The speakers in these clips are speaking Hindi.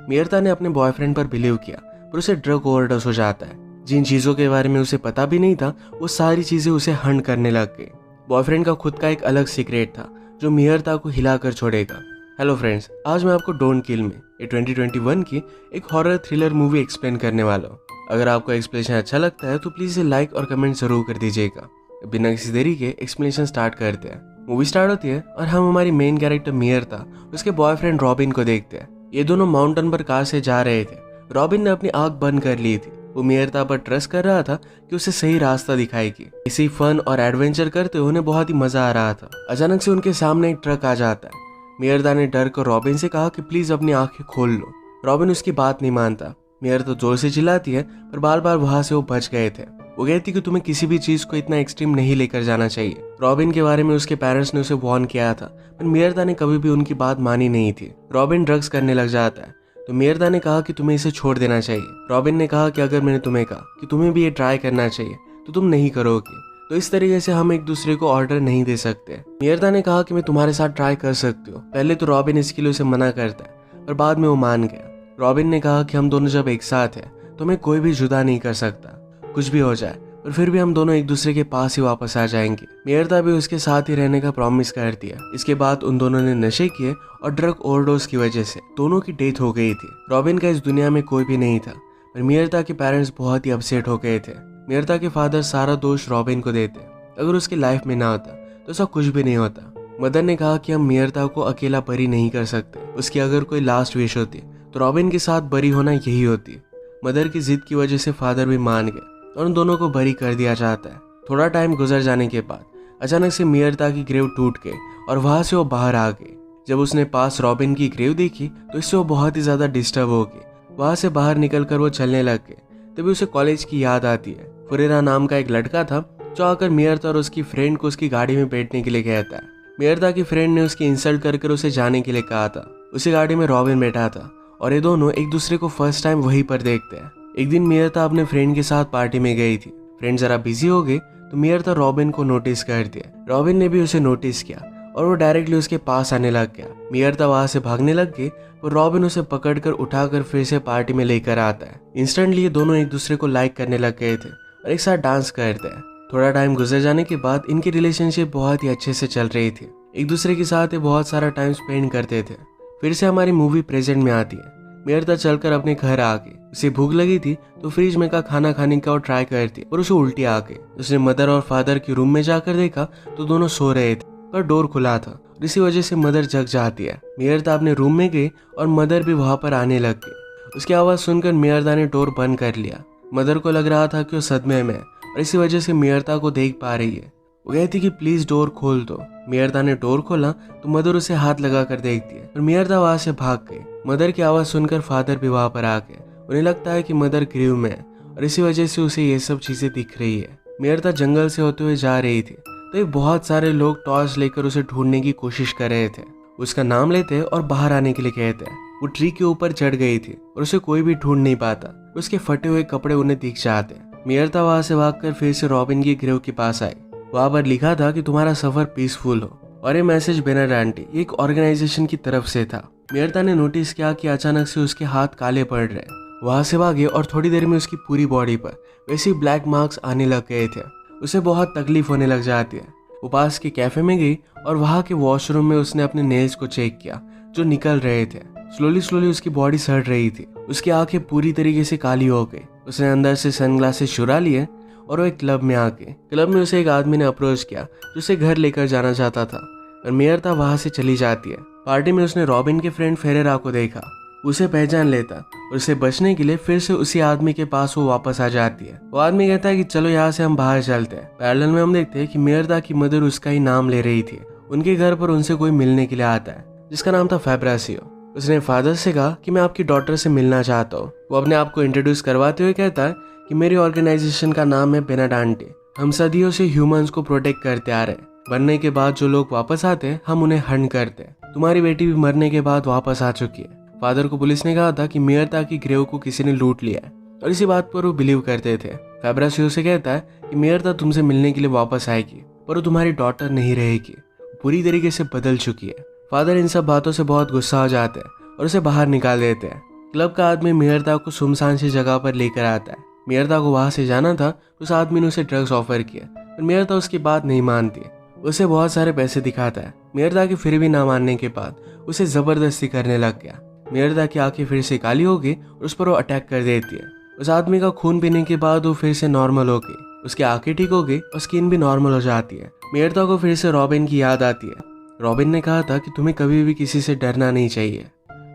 मियरता ने अपने बॉयफ्रेंड पर बिलीव किया पर उसे ड्रग ओवरडोज हो जाता है। जिन चीज़ों के बारे में उसे पता भी नहीं था वो सारी चीज़ें उसे हंट करने लग गई। बॉयफ्रेंड का खुद का एक अलग सीक्रेट था जो मियरता को हिला कर छोड़ेगा। हेलो फ्रेंड्स, आज मैं आपको डोंट किल मी ये 2021 की एक हॉरर थ्रिलर मूवी एक्सप्लेन करने वाला हूँ। अगर आपको एक्सप्लेनेशन अच्छा लगता है तो प्लीज़ इसे लाइक और कमेंट जरूर कर दीजिएगा। बिना किसी देरी के एक्सप्लेनेशन स्टार्ट करते हैं। मूवी स्टार्ट होती है और हम हमारी मेन कैरेक्टर मियरता उसके बॉयफ्रेंड रॉबिन को देखते हैं। ये दोनों माउंटेन पर कार से जा रहे थे। रॉबिन ने अपनी आंख बंद कर ली थी। वो मियरता पर ट्रस्ट कर रहा था कि उसे सही रास्ता दिखाएगी। इसी फन और एडवेंचर करते उन्हें बहुत ही मजा आ रहा था। अचानक से उनके सामने एक ट्रक आ जाता है। मियरता ने डर कर रॉबिन से कहा कि प्लीज अपनी आंखें खोल लो। रॉबिन उसकी बात नहीं मानता। मियरता जोर से चिल्लाती है पर बार बार वहां से वो बच गए थे। वो कहती कि तुम्हें किसी भी चीज को इतना एक्सट्रीम नहीं लेकर जाना चाहिए। रॉबिन के बारे में उसके पेरेंट्स ने उसे वार्न किया था पर मियरता ने कभी भी उनकी बात मानी नहीं थी। रॉबिन ड्रग्स करने लग जाता है तो मियरता ने कहा कि तुम्हें इसे छोड़ देना चाहिए। रॉबिन ने कहा कि अगर मैंने तुम्हें कहा कि तुम्हें भी ये ट्राई करना चाहिए तो तुम नहीं करोगे, तो इस तरीके से हम एक दूसरे को ऑर्डर नहीं दे सकते। मियरता ने कहा कि मैं तुम्हारे साथ ट्राई कर सकती हूँ। पहले तो रॉबिन इसके लिए उसे मना करता है पर बाद में वो मान गया। रॉबिन ने कहा कि हम दोनों जब एक साथ हैं तो हमें कोई भी जुदा नहीं कर सकता, कुछ भी हो जाए और फिर भी हम दोनों एक दूसरे के पास ही वापस आ जाएंगे। मियरता भी उसके साथ ही रहने का प्रॉमिस कर दिया। इसके बाद उन दोनों ने नशे किए और ड्रग ओवरडोज की वजह से दोनों की डेथ हो गई थी। रॉबिन का इस दुनिया में कोई भी नहीं था पर मियरता के पेरेंट्स बहुत ही अपसेट हो गए थे। मियरता के फादर सारा दोष रॉबिन को देते। अगर उसकी लाइफ में ना होता तो ऐसा कुछ भी नहीं होता। मदर ने कहा कि हम मियरता को अकेला बरी नहीं कर सकते। उसकी अगर कोई लास्ट विश होती तो रॉबिन के साथ बरी होना यही होती। मदर की जिद की वजह से फादर भी मान गए और उन दोनों को बरी कर दिया जाता है। थोड़ा टाइम गुजर जाने के बाद अचानक से मियरता की ग्रेव टूट गई और वहां से वो बाहर आ गई। जब उसने पास रॉबिन की ग्रेव देखी तो इससे वो बहुत ही ज्यादा डिस्टर्ब हो गई। वहां से बाहर निकलकर वो चलने लग गए। तभी उसे कॉलेज की याद आती है। फुरेरा नाम का एक लड़का था जो आकर मियरता और उसकी फ्रेंड को उसकी गाड़ी में बैठने के लिए कहता है। मियरता की फ्रेंड ने उसकी इंसल्ट कर उसे जाने के लिए कहा था। उसी गाड़ी में रॉबिन बैठा था और ये दोनों एक दूसरे को फर्स्ट टाइम वहीं पर देखते हैं। एक दिन मियरता अपने फ्रेंड के साथ पार्टी में गई थी। फ्रेंड जरा बिजी हो गई तो मियरता रॉबिन को नोटिस कर दिया। रॉबिन ने भी उसे नोटिस किया और वो डायरेक्टली उसके पास आने लग गया। मियरता वहां से भागने लग गई और रॉबिन उसे पकड़कर उठाकर फिर से पार्टी में लेकर आता है। इंस्टेंटली ये दोनों एक दूसरे को लाइक करने लग गए थे और एक साथ डांस करते हैं। थोड़ा टाइम गुजर जाने के बाद इनकी रिलेशनशिप बहुत ही अच्छे से चल रही थी। एक दूसरे के साथ ये बहुत सारा टाइम स्पेंड करते थे। फिर से हमारी मूवी प्रेजेंट में आती है। मियरता चलकर अपने घर आ गई। उसे भूख लगी थी तो फ्रिज में का खाना खाने का वो ट्राई करती और उसे उल्टी आ गई। उसने मदर और फादर के रूम में जाकर देखा तो दोनों सो रहे थे पर डोर खुला था और इसी वजह से मदर जग जाती है। मियरता अपने रूम में गई और मदर भी वहां पर आने लग गई। उसकी आवाज सुनकर मियरता ने डोर बंद कर लिया। मदर को लग रहा था कि वो सदमे में है और इसी वजह से मियरता को देख पा रही है। वो कहती कि प्लीज डोर खोल दो। मियरता ने डोर खोला तो मदर उसे हाथ लगा कर देखती है और मियरता वहां से भाग गई। मदर की आवाज सुनकर फादर भी वहां पर आ गए। उन्हें लगता है कि मदर ग्रीव में है और इसी वजह से उसे ये सब चीजें दिख रही है। मियरता जंगल से होते हुए जा रही थी तो एक बहुत सारे लोग टॉर्च लेकर उसे ढूंढने की कोशिश कर रहे थे। उसका नाम लेते और बाहर आने के लिए कहते हैं। वो ट्री के ऊपर चढ़ गई थी और उसे कोई भी ढूंढ नहीं पाता। उसके फटे हुए कपड़े उन्हें दिख जाते। मियरता वहां से भागकर फिर से रॉबिन की ग्रेव के पास आई। वहां पर लिखा था कि तुम्हारा सफर पीसफुल हो और ये मैसेज बेनाडांटी एक ऑर्गेनाइजेशन की तरफ से था। मियरता ने नोटिस किया कि अचानक से उसके हाथ काले पड़ रहे। वहां से भागे और थोड़ी देर में उसकी पूरी बॉडी पर वैसे ब्लैक मार्क्स आने लग गए थे। उसे बहुत तकलीफ होने लग जाती है। वो पास के कैफे में गई और वहां के वॉशरूम में उसने अपने नेल्स को चेक किया जो निकल रहे थे। स्लोली उसकी बॉडी सड़ रही थी। उसकी आंखें पूरी तरीके से काली हो गई। उसने अंदर से सनग्लासेस चुरा लिए और वो एक क्लब में आ गए। क्लब में उसे एक आदमी ने अप्रोच किया जो उसे घर लेकर जाना चाहता था और मियरता वहां से चली जाती है। पार्टी में उसने रॉबिन के फ्रेंड फेरेरा को देखा। उसे पहचान लेता और उसे बचने के लिए फिर से उसी आदमी के पास वो वापस आ जाती है। वो आदमी कहता है कि चलो यहाँ से हम बाहर चलते हैं। पैरेलल में हम देखते हैं कि मियरता की मदर उसका ही नाम ले रही थी। उनके घर पर उनसे कोई मिलने के लिए आता है जिसका नाम था फैब्रासियो। उसने फादर से कहा कि मैं आपकी डॉटर से मिलना चाहता हूँ। वो अपने आप को इंट्रोड्यूस करवाते हुए कहता है कि मेरी ऑर्गेनाइजेशन का नाम है बेनाडांटे। हम सदियों से ह्यूमंस को प्रोटेक्ट करते आ रहे हैं। बनने के बाद जो लोग वापस आते हैं हम उन्हें हंट करते हैं। तुम्हारी बेटी भी मरने के बाद वापस आ चुकी है। फादर को पुलिस ने कहा था कि मियरता की ग्रेव को किसी ने लूट लिया है और इसी बात पर वो बिलीव करते थे। फैब्रासियो से कहता है कि मियरता तुमसे मिलने के लिए वापस आएगी पर वो तुम्हारी डॉटर नहीं रहेगी, पूरी तरीके से बदल चुकी है। फादर इन सब बातों से बहुत गुस्सा हो जाते हैं और उसे बाहर निकाल देते हैं। क्लब का आदमी मियरता को सुनसान सी जगह पर लेकर आता है। मियरता को वहां से जाना था, उस आदमी ने उसे ड्रग्स ऑफर किया, पर मियरता उसकी बात नहीं मानती। उसे बहुत सारे पैसे दिखाता है। मियरता के फिर भी ना मानने के बाद उसे जबरदस्ती करने लग गया। मियरता की आंखें फिर से काली हो गई और उस पर वो अटैक कर देती है। उस आदमी का खून पीने के बाद वो फिर से नॉर्मल हो गई, उसकी आंखें ठीक हो गई और स्किन भी नॉर्मल हो जाती है। मियरता को फिर से रॉबिन की याद आती है। रॉबिन ने कहा था कि तुम्हें कभी भी किसी से डरना नहीं चाहिए,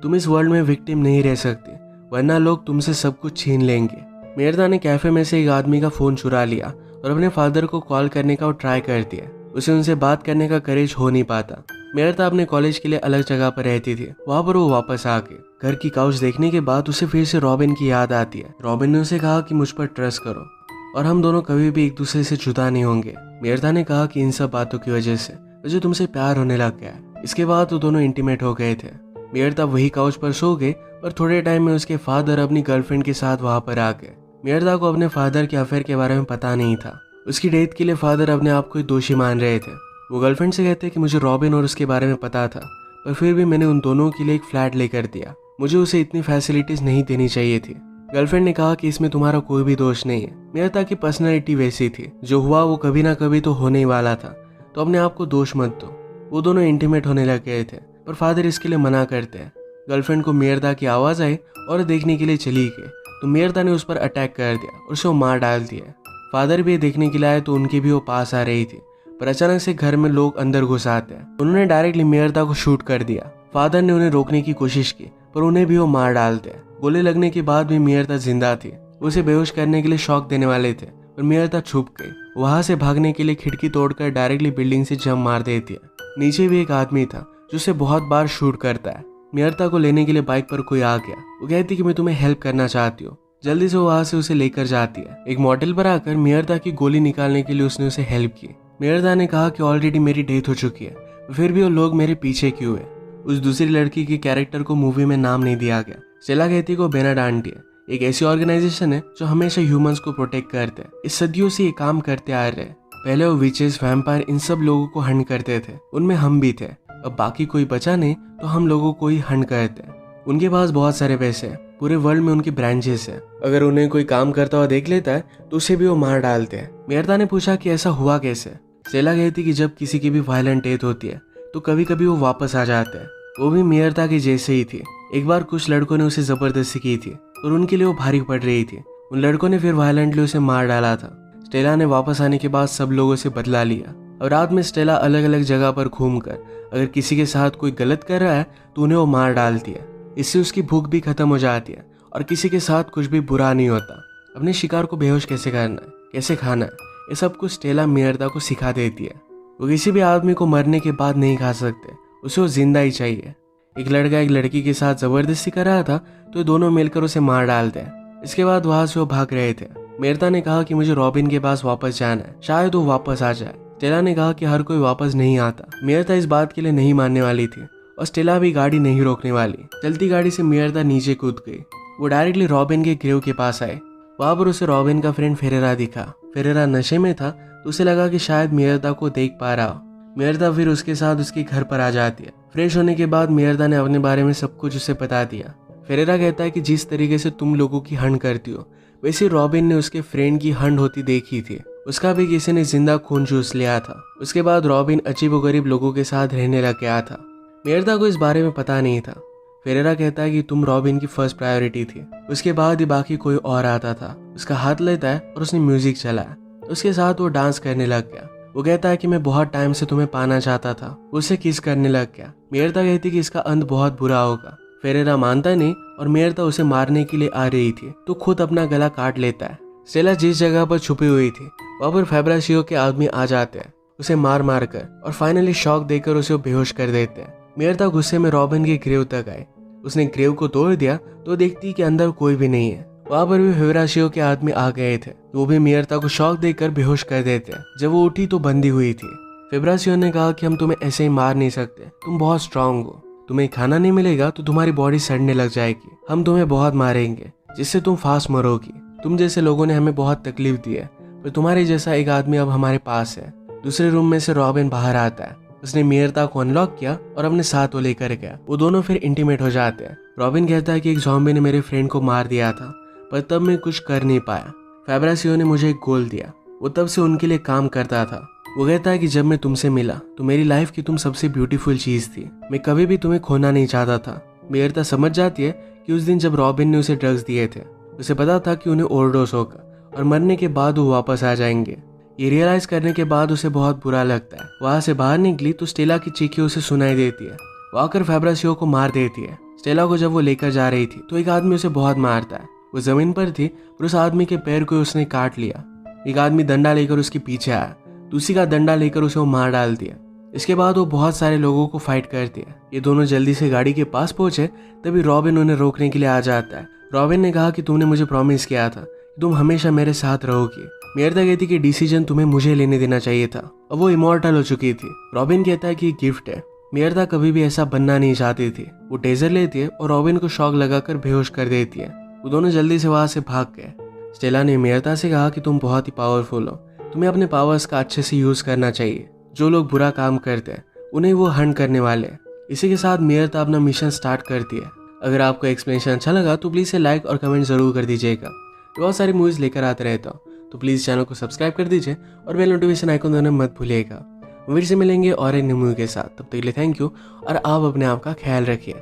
तुम इस वर्ल्ड में विक्टिम नहीं रह सकते, वरना लोग तुमसे सब कुछ छीन लेंगे। मियरता ने कैफे में से एक आदमी का फोन चुरा लिया और अपने फादर को कॉल करने का वो ट्राई कर दिया। उसे उनसे बात करने का करेज हो नहीं पाता। मियरता अपने कॉलेज के लिए अलग जगह पर रहती थी, वहां पर वो वापस आके घर की काउच देखने के बाद उसे फिर से रॉबिन की याद आती है। रॉबिन ने उसे कहा कि मुझ पर ट्रस्ट करो और हम दोनों कभी भी एक दूसरे से जुदा नहीं होंगे। मियरता ने कहा कि इन सब बातों की वजह से मुझे तुमसे प्यार होने लग गया है। इसके बाद वो दोनों इंटीमेट हो गए थे। मियरता वही काउच पर सो गए, पर थोड़े टाइम में उसके फादर अपनी गर्लफ्रेंड के साथ वहां पर आ गए। मियरता को अपने फादर के अफेयर के बारे में पता नहीं था। उसकी डेथ के लिए फादर अपने आप को दोषी मान रहे थे। वो गर्लफ्रेंड से कहते कि मुझे रॉबिन और उसके बारे में पता था, पर फिर भी मैंने उन दोनों के लिए एक फ्लैट लेकर दिया, मुझे उसे इतनी फैसिलिटीज नहीं देनी चाहिए थी। गर्लफ्रेंड ने कहा कि इसमें तुम्हारा कोई भी दोष नहीं है, मियरता की पर्सनैलिटी वैसी थी, जो हुआ वो कभी ना कभी तो होने ही वाला था, तो अपने आप को दोष मत दो। वो दोनों इंटीमेट होने लग गए थे, पर फादर इसके लिए मना करते हैं। गर्लफ्रेंड को मियरता की आवाज आई और देखने के लिए चली गई, तो मियरता ने उस पर अटैक कर दिया और उसे मार डाल दिया। फादर भी देखने के लिए आए तो उनकी भी वो पास आ रही थी, पर अचानक से घर में लोग अंदर घुस आते हैं। उन्होंने डायरेक्टली मियरता को शूट कर दिया। फादर ने उन्हें रोकने की कोशिश की, पर उन्हें भी वो मार डालते हैं। गोली लगने के बाद भी मियरता जिंदा थी। उसे बेहोश करने के लिए शॉक देने वाले थे, पर मियरता छुप गई। वहां से भागने के लिए खिड़की तोड़कर डायरेक्टली बिल्डिंग से जंप मार देती है। नीचे भी एक आदमी था जो उसे बहुत बार शूट करता है। मियरता को लेने के लिए बाइक पर कोई आ गया। वो कहती कि मैं तुम्हें हेल्प करना चाहती हूँ। जल्दी से वो वहां से उसे लेकर जाती है। एक मॉडल पर आकर मियरता की गोली निकालने के लिए उसने उसे हेल्प की। मियरता ने कहा कि ऑलरेडी मेरी डेथ हो चुकी है, फिर भी वो लोग मेरे पीछे क्यों है। उस दूसरी लड़की के कैरेक्टर को मूवी में नाम नहीं दिया गया। स्टेला कहती को बेनाडांटी है, एक ऐसी ऑर्गेनाइजेशन है जो हमेशा ह्यूमंस को प्रोटेक्ट करते हैं। इस सदियों से ये काम करते आ रहे हैं। पहले वो विचेस, वैम्पायर, इन सब लोगों को हंट करते थे, उनमें हम भी थे। अब बाकी कोई बचा नहीं तो हम लोगों को ही हंट करते हैं। उनके पास बहुत सारे पैसे हैं, पूरे वर्ल्ड में उनकी ब्रांचेस है। अगर उन्हें कोई काम करता हुआ देख लेता है तो उसे भी वो मार डालते हैं। मियरता ने पूछा कि ऐसा हुआ कैसे। स्टेला कहती कि जब किसी की भी वायलेंट डेथ होती है तो कभी कभी वो वापस आ जाते हैं। वो भी मियरता के जैसे ही थी। एक बार कुछ लड़कों ने उसे जबरदस्ती की थी और उनके लिए वो भारी पड़ रही थी। उन लड़कों ने फिर वायलेंटली उसे मार डाला था। स्टेला ने वापस आने के बाद सब लोगों से बदला लिया और रात में स्टेला अलग अलग जगह पर घूमकर अगर किसी के साथ कोई गलत कर रहा है तो उन्हें वो मार डालती है। इससे उसकी भूख भी खत्म हो जाती है और किसी के साथ कुछ भी बुरा नहीं होता। अपने शिकार को बेहोश कैसे करना है, कैसे खाना है, ये सब कुछ स्टेला मियरता को सिखा देती है। वो किसी भी आदमी को मरने के बाद नहीं खा सकते, उसे वो जिंदा ही चाहिए। एक लड़का एक लड़की के साथ जबरदस्ती कर रहा था तो दोनों मिलकर उसे मार डालते हैं। इसके बाद वहां से वो भाग रहे थे। मियरता ने कहा कि मुझे रॉबिन के पास वापस जाना है, शायद वो वापस आ जाए। स्टेला ने कहा कि हर कोई वापस नहीं आता। मियरता इस बात के लिए नहीं मानने वाली थी और स्टेला भी गाड़ी नहीं रोकने वाली। चलती गाड़ी से मियरता नीचे कूद गई। वो डायरेक्टली रॉबिन के ग्रेव के पास आए। वहां पर उसे रॉबिन का फ्रेंड फेरेरा दिखा। फेरेरा नशे में था तो उसे लगा कि शायद मियरता को देख पा रहा हो। मियरता फिर उसके साथ उसके घर पर आ जाती है। फ्रेश होने के बाद मियरता ने अपने बारे में सब कुछ उसे बता दिया। फेरेरा कहता है कि जिस तरीके से तुम लोगों की हंट करती हो वैसे रॉबिन ने उसके फ्रेंड की हंट होती देखी थी। उसका भी किसी ने जिंदा खून चूस लिया था। उसके बाद रॉबिन अजीबोगरीब लोगों के साथ रहने लग गया था। मियरता को इस बारे में पता नहीं था। फेरेरा कहता है कि तुम रॉबिन की फर्स्ट प्रायोरिटी थी। उसके बाद ही बाकी कोई और आता था। उसका हाथ लेता है और उसने म्यूजिक चलाया। उसके साथ वो डांस करने लग गया। वो कहता है कि मैं बहुत टाइम से तुम्हें पाना चाहता था। उसे किस करने लग गया। मियरता कहती कि इसका अंत बहुत बुरा होगा। फेरेरा मानता नहीं और मियरता उसे मारने के लिए आ रही थी तो खुद अपना गला काट लेता है। स्टेला जिस जगह पर छुपी हुई थी वहां पर फेब्राशियो के आदमी आ जाते हैं, उसे मार मार कर और फाइनली शॉक देकर उसे बेहोश कर देते हैं। मियरता गुस्से में रॉबिन के ग्रेव तक आई। उसने ग्रेव को तोड़ दिया तो देखती कि अंदर कोई भी नहीं है। वहां पर भी फेब्राशियो के आदमी आ गए थे। वो भी मियरता को शॉक देकर बेहोश कर देते हैं। जब वो उठी तो बंदी हुई थी। फेब्राशियो ने कहा कि हम तुम्हें ऐसे ही मार नहीं सकते, तुम बहुत स्ट्रांग हो। तुम्हें खाना नहीं मिलेगा तो तुम्हारी बॉडी सड़ने लग जाएगी। हम तुम्हें बहुत मारेंगे जिससे तुम फास्ट मरोगी। तुम जैसे लोगों ने हमें बहुत तकलीफ दी है, पर तुम्हारे जैसा एक आदमी अब हमारे पास है। दूसरे रूम में से रॉबिन बाहर आता है। उसने मियर्ता को अनलॉक किया और अपने साथ वो लेकर गया। वो दोनों फिर इंटीमेट हो जाते हैं। रॉबिन कहता है कि एक ज़ॉम्बी ने मेरे फ्रेंड को मार दिया था, पर तब मैं कुछ कर नहीं पाया। फैब्रासियो ने मुझे एक गोल दिया, वो तब से उनके लिए काम करता था। वो कहता है कि जब मैं तुमसे मिला तो मेरी लाइफ की तुम सबसे ब्यूटीफुल चीज़ थी, मैं कभी भी तुम्हें खोना नहीं चाहता था। मियर्ता समझ जाती है कि उस दिन जब रॉबिन ने उसे ड्रग्स दिए थे, उसे पता था कि उन्हें ओवरडोज होगा और मरने के बाद वो वापस आ जाएंगे। ये रियलाइज करने के बाद उसे बहुत बुरा लगता है। वहां से बाहर निकली तो स्टेला की चीखें उसे सुनाई देती है। वो आकर फैब्रासियो को मार देती है। स्टेला को जब वो लेकर जा रही थी तो एक आदमी उसे बहुत मारता है। वो जमीन पर थी और उस आदमी के पैर को उसने काट लिया। एक आदमी डंडा लेकर उसके पीछे आया, दूसरी का डंडा लेकर उसे वो मार डाल दिया। इसके बाद वो बहुत सारे लोगों को फाइट करती है। ये दोनों जल्दी से गाड़ी के पास पहुंचे, तभी रॉबिन उन्हें रोकने के लिए आ जाता है। रॉबिन ने कहा कि तुमने मुझे प्रॉमिस किया था कि तुम हमेशा मेरे साथ रहोगी। मियर्ता कहती कि डिसीजन तुम्हें मुझे लेने देना चाहिए था। अब वो इमॉर्टल हो चुकी थी। रॉबिन कहता है कि गिफ्ट है। मियर्ता कभी भी ऐसा बनना नहीं चाहती थी। वो टेजर लेती है और रॉबिन को शॉक लगाकर बेहोश कर देती है। वो दोनों जल्दी से वहां से भाग गए। स्टेला ने मियर्ता से कहा कि तुम बहुत ही पावरफुल हो, तुम्हें अपने पावर्स का अच्छे से यूज करना चाहिए। जो लोग बुरा काम करते हैं उन्हें वो हंट करने वाले हैं। इसी के साथ मियर्ता अपना मिशन स्टार्ट करती है। अगर आपको एक्सप्लेनेशन अच्छा लगा तो प्लीज़ से लाइक और कमेंट ज़रूर कर दीजिएगा। बहुत सारी मूवीज़ लेकर आते रहता हूँ, तो प्लीज़ चैनल को सब्सक्राइब कर दीजिए और बेल नोटिफिकेशन आइकन देना मत भूलिएगा। फिर से मिलेंगे और एक न्यू मूवी के साथ। तब तक के लिए थैंक यू और आप अपने आप का ख्याल रखिए।